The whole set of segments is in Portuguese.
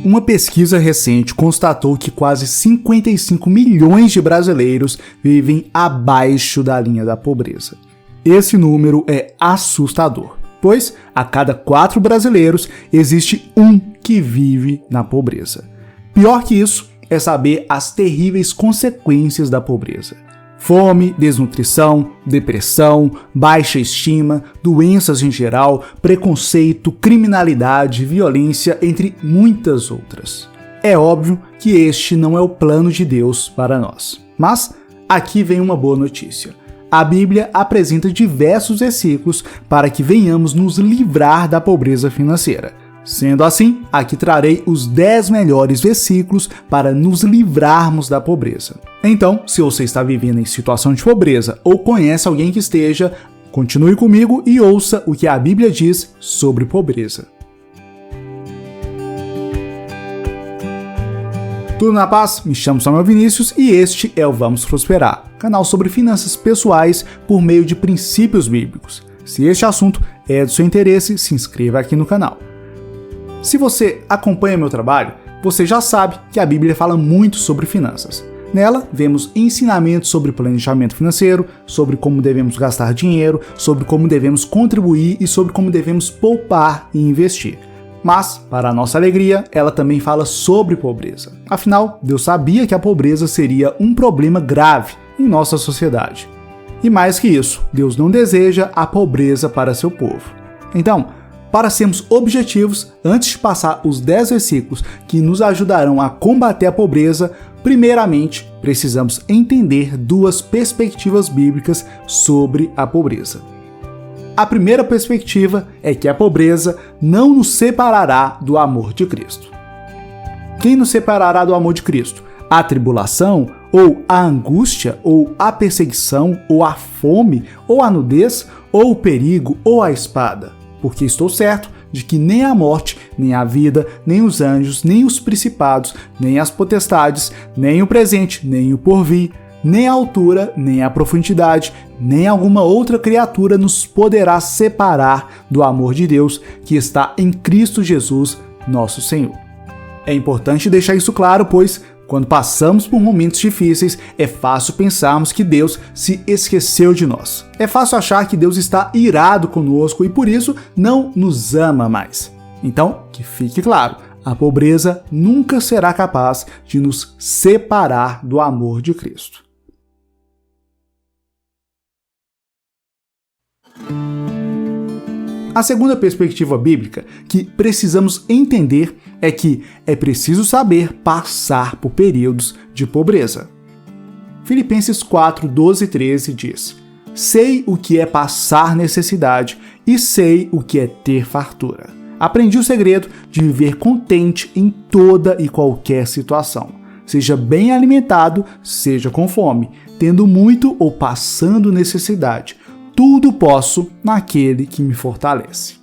Uma pesquisa recente constatou que quase 55 milhões de brasileiros vivem abaixo da linha da pobreza. Esse número é assustador, pois a cada 4 brasileiros existe um que vive na pobreza. Pior que isso é saber as terríveis consequências da pobreza. Fome, desnutrição, depressão, baixa estima, doenças em geral, preconceito, criminalidade, violência, entre muitas outras. É óbvio que este não é o plano de Deus para nós. Mas aqui vem uma boa notícia. A Bíblia apresenta diversos versículos para que venhamos nos livrar da pobreza financeira. Sendo assim, aqui trarei os 10 melhores versículos para nos livrarmos da pobreza. Então, se você está vivendo em situação de pobreza ou conhece alguém que esteja, continue comigo e ouça o que a Bíblia diz sobre pobreza. Tudo na paz? Me chamo Samuel Vinícius e este é o Vamos Prosperar, canal sobre finanças pessoais por meio de princípios bíblicos. Se este assunto é do seu interesse, se inscreva aqui no canal. Se você acompanha meu trabalho, você já sabe que a Bíblia fala muito sobre finanças. Nela, vemos ensinamentos sobre planejamento financeiro, sobre como devemos gastar dinheiro, sobre como devemos contribuir e sobre como devemos poupar e investir. Mas, para a nossa alegria, ela também fala sobre pobreza. Afinal, Deus sabia que a pobreza seria um problema grave em nossa sociedade. E mais que isso, Deus não deseja a pobreza para seu povo. Então, para sermos objetivos, antes de passar os 10 versículos que nos ajudarão a combater a pobreza, primeiramente precisamos entender 2 perspectivas bíblicas sobre a pobreza. A primeira perspectiva é que a pobreza não nos separará do amor de Cristo. Quem nos separará do amor de Cristo? A tribulação, ou a angústia, ou a perseguição, ou a fome, ou a nudez, ou o perigo, ou a espada? Porque estou certo de que nem a morte, nem a vida, nem os anjos, nem os principados, nem as potestades, nem o presente, nem o porvir, nem a altura, nem a profundidade, nem alguma outra criatura nos poderá separar do amor de Deus que está em Cristo Jesus, nosso Senhor. É importante deixar isso claro, pois quando passamos por momentos difíceis, é fácil pensarmos que Deus se esqueceu de nós. É fácil achar que Deus está irado conosco e por isso não nos ama mais. Então, que fique claro, a pobreza nunca será capaz de nos separar do amor de Cristo. A segunda perspectiva bíblica que precisamos entender é que é preciso saber passar por períodos de pobreza. Filipenses 4, 12 e 13 diz: Sei o que é passar necessidade e sei o que é ter fartura. Aprendi o segredo de viver contente em toda e qualquer situação. Seja bem alimentado, seja com fome, tendo muito ou passando necessidade. Tudo posso naquele que me fortalece.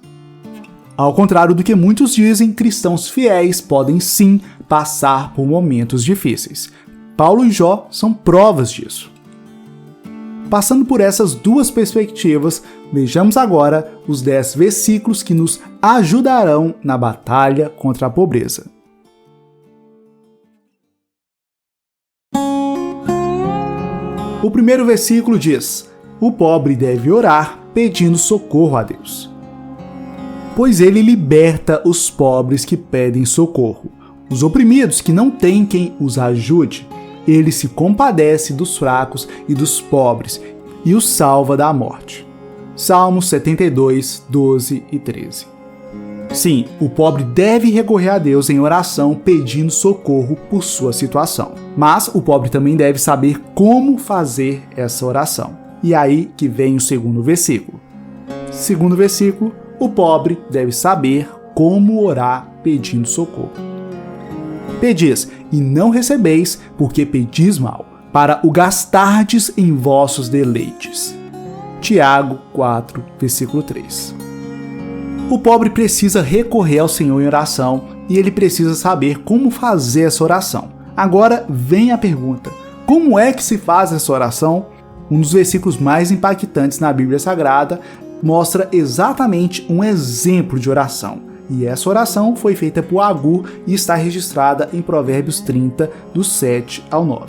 Ao contrário do que muitos dizem, cristãos fiéis podem sim passar por momentos difíceis. Paulo e Jó são provas disso. Passando por essas 2 perspectivas, vejamos agora os 10 versículos que nos ajudarão na batalha contra a pobreza. O primeiro versículo diz: O pobre deve orar pedindo socorro a Deus. Pois ele liberta os pobres que pedem socorro, os oprimidos que não têm quem os ajude. Ele se compadece dos fracos e dos pobres e os salva da morte. Salmos 72, 12 e 13. Sim, o pobre deve recorrer a Deus em oração pedindo socorro por sua situação. Mas o pobre também deve saber como fazer essa oração. E aí que vem o segundo versículo. Segundo versículo, o pobre deve saber como orar pedindo socorro. Pedis e não recebeis, porque pedis mal, para o gastardes em vossos deleites. Tiago 4, versículo 3. O pobre precisa recorrer ao Senhor em oração e ele precisa saber como fazer essa oração. Agora vem a pergunta: como é que se faz essa oração? Um dos versículos mais impactantes na Bíblia Sagrada mostra exatamente um exemplo de oração. E essa oração foi feita por Agur e está registrada em Provérbios 30, do 7 ao 9.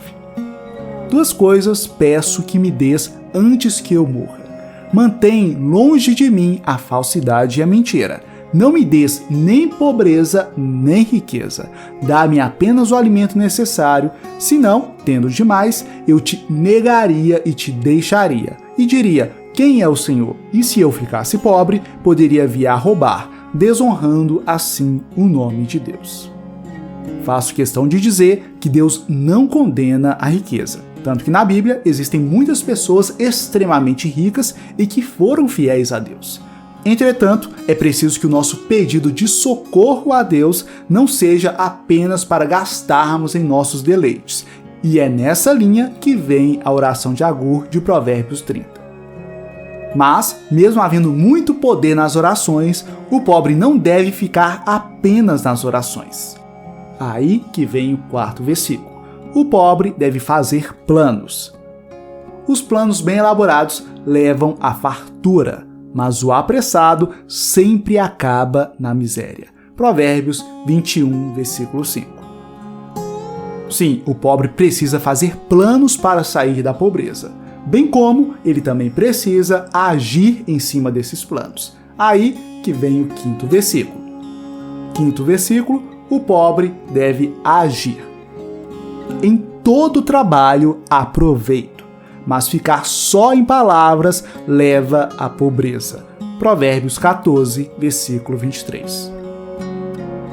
2 coisas peço que me des antes que eu morra. Mantém longe de mim a falsidade e a mentira. Não me des nem pobreza, nem riqueza. Dá-me apenas o alimento necessário, senão, tendo demais, eu te negaria e te deixaria. E diria, quem é o Senhor? E se eu ficasse pobre, poderia vir a roubar, desonrando assim o nome de Deus. Faço questão de dizer que Deus não condena a riqueza. Tanto que na Bíblia existem muitas pessoas extremamente ricas e que foram fiéis a Deus. Entretanto, é preciso que o nosso pedido de socorro a Deus não seja apenas para gastarmos em nossos deleites. E é nessa linha que vem a oração de Agur de Provérbios 30. Mas, mesmo havendo muito poder nas orações, o pobre não deve ficar apenas nas orações. Aí que vem o 4º versículo. O pobre deve fazer planos. Os planos bem elaborados levam à fartura, mas o apressado sempre acaba na miséria. Provérbios 21, versículo 5. Sim, o pobre precisa fazer planos para sair da pobreza, bem como ele também precisa agir em cima desses planos. Aí que vem o 5º versículo. 5º versículo, o pobre deve agir. Em todo trabalho há proveito, mas ficar só em palavras leva à pobreza. Provérbios 14, versículo 23.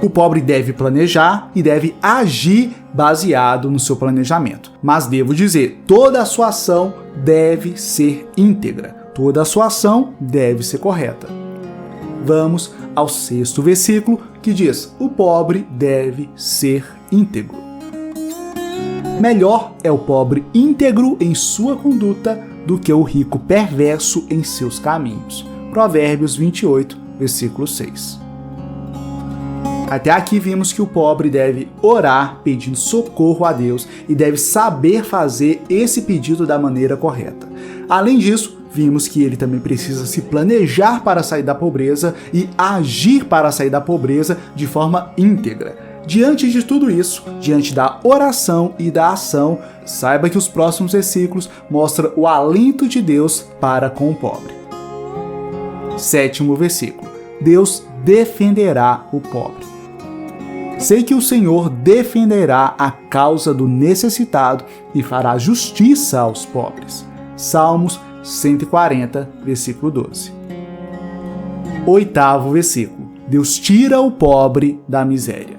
O pobre deve planejar e deve agir baseado no seu planejamento. Mas devo dizer, toda a sua ação deve ser íntegra, toda a sua ação deve ser correta. Vamos ao 6º versículo, que diz: o pobre deve ser íntegro. Melhor é o pobre íntegro em sua conduta do que o rico perverso em seus caminhos. Provérbios 28, versículo 6. Até aqui vimos que o pobre deve orar pedindo socorro a Deus e deve saber fazer esse pedido da maneira correta. Além disso, vimos que ele também precisa se planejar para sair da pobreza e agir para sair da pobreza de forma íntegra. Diante de tudo isso, diante da oração e da ação, saiba que os próximos versículos mostram o alento de Deus para com o pobre. 7º versículo. Deus defenderá o pobre. Sei que o Senhor defenderá a causa do necessitado e fará justiça aos pobres. Salmos 140, versículo 12. 8º versículo. Deus tira o pobre da miséria.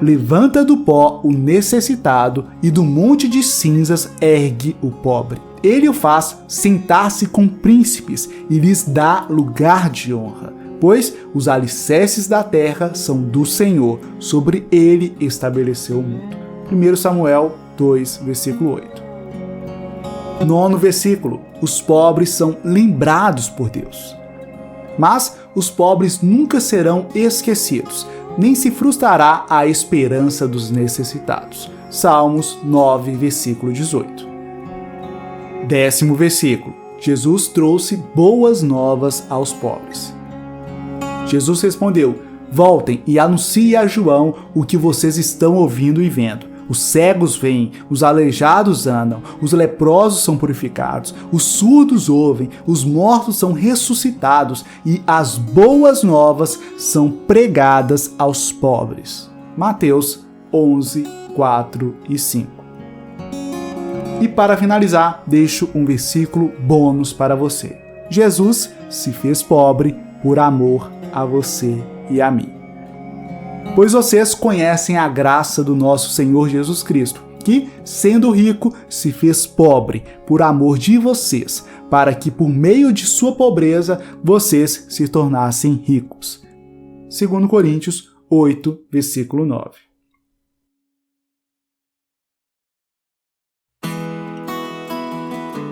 Levanta do pó o necessitado e do monte de cinzas ergue o pobre. Ele o faz sentar-se com príncipes e lhes dá lugar de honra, pois os alicerces da terra são do Senhor, sobre ele estabeleceu o mundo. 1 Samuel 2, versículo 8. 9º versículo. Os pobres são lembrados por Deus. Mas os pobres nunca serão esquecidos, nem se frustrará a esperança dos necessitados. Salmos 9, versículo 18. 10º versículo. Jesus trouxe boas novas aos pobres. Jesus respondeu: voltem e anunciem a João o que vocês estão ouvindo e vendo. Os cegos veem, os aleijados andam, os leprosos são purificados, os surdos ouvem, os mortos são ressuscitados e as boas novas são pregadas aos pobres. Mateus 11, 4 e 5. E para finalizar, deixo um versículo bônus para você. Jesus se fez pobre por amor a você e a mim. Pois vocês conhecem a graça do nosso Senhor Jesus Cristo, que, sendo rico, se fez pobre por amor de vocês, para que por meio de sua pobreza vocês se tornassem ricos. 2 Coríntios 8, versículo 9.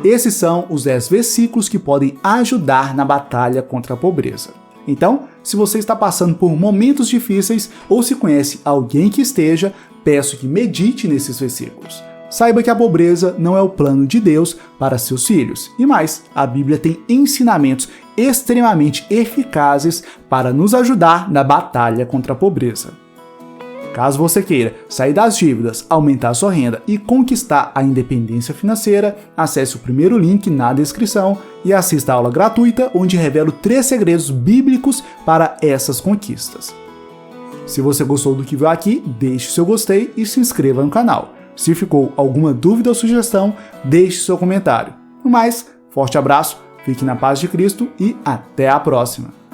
Esses são os 10 versículos que podem ajudar na batalha contra a pobreza. Então, se você está passando por momentos difíceis ou se conhece alguém que esteja, peço que medite nesses versículos. Saiba que a pobreza não é o plano de Deus para seus filhos. E mais, a Bíblia tem ensinamentos extremamente eficazes para nos ajudar na batalha contra a pobreza. Caso você queira sair das dívidas, aumentar sua renda e conquistar a independência financeira, acesse o primeiro link na descrição e assista a aula gratuita onde revelo 3 segredos bíblicos para essas conquistas. Se você gostou do que viu aqui, deixe seu gostei e se inscreva no canal. Se ficou alguma dúvida ou sugestão, deixe seu comentário. No mais, forte abraço, fique na paz de Cristo e até a próxima!